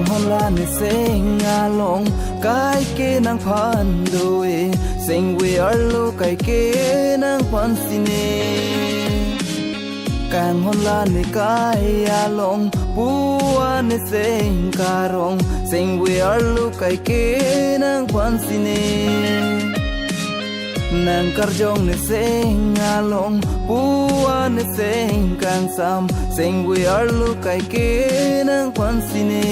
càng hôn la nè sinh ngà long cái kia nang phan đôi sinh we ở lu cái kia nang phan sine càng hôn la nè cái a long bua nè sinh karong sinh we ở lu cái kia nang phan sine nang karjong ne sing along bua ne sing kang sam sing we are lu kai ke nang kwan sine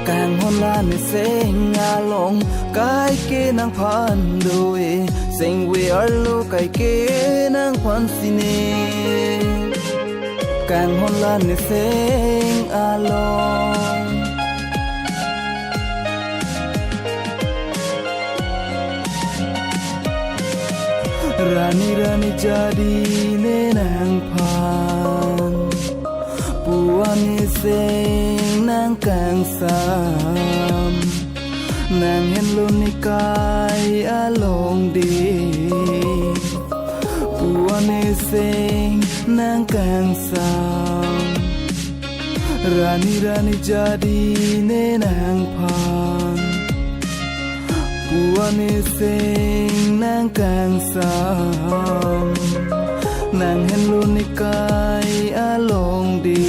kang hon la ne sing along kai ke nang phan doi sing we are lu kai ke nang kwan sine kang hon la ne sing along Rani jadi nenang pan Puan sing nang kang sam Nang hen lun nikai along di Puan sing nang kang sam Rani jadi nenang pan Puan sing nang kang sam nang hen lu nikai along di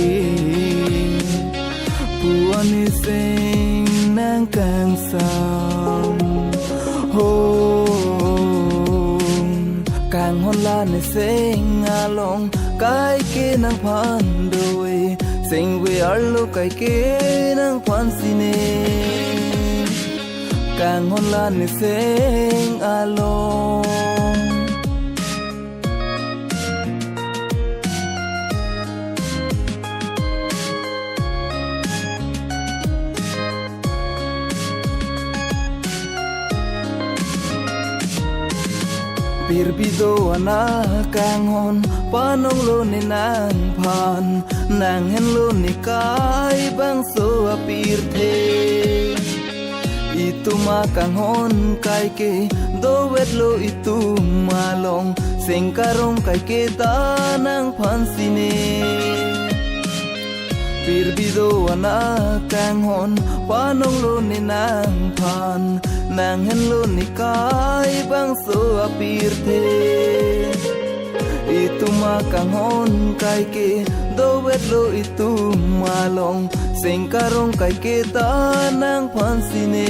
Puan sing nang kang sam ho kang hon la ne sing along kai ke nang phan doi sing we ar lu kai ke nang phan sine càng hôn la nè sing along Pirbido ana càng hôn panong lo ne nang phan nang hen lo ne kai bang so apir the itu makang hon kai ke do wet lo itu malong sing karong kai ke ta nang phan sine pirbido ana kang hon panong lo ne nang phan nang hen lo ni kai bang so apir the itu makang hon kai ke do wet lo itu malong sing karong kai ke ta nang phan sine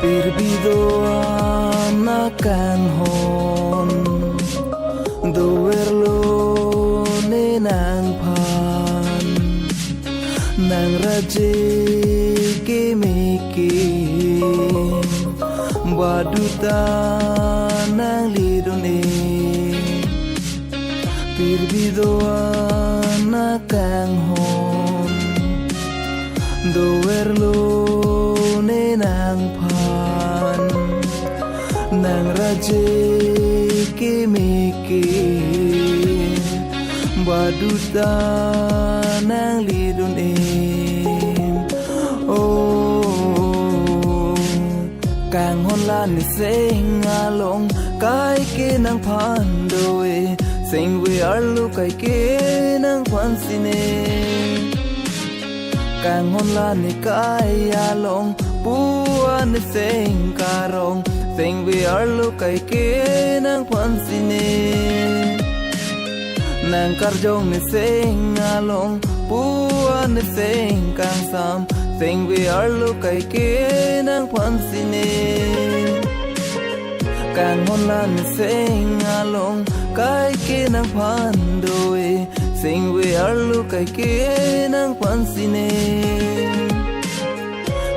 Pirbido ana kang hon do werlo ne nang phan nang raje ke meke baduta nang lidone pirbido ana kang hon do werlo ne nang phan nang raje ke meke baduta nang lidone càng hôn la nè sing along cái ke nang phan doi sing we ar lu kai ke nang phan sine càng hôn la nè kai along puan nè sing karong sing we ar lu kai ke nang phan sine nang karjong nè sing along puan nè sing kang sam sing we ar lu kai ke nang phan sine càng hôn la nè sing along cái ke nang phan doi sing we ar lu kai ke nang phan sine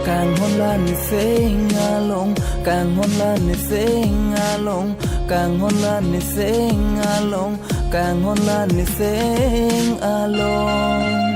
càng hôn la nè sing along càng hôn la nè sing along càng hôn la nè sing along càng hôn la nè sing along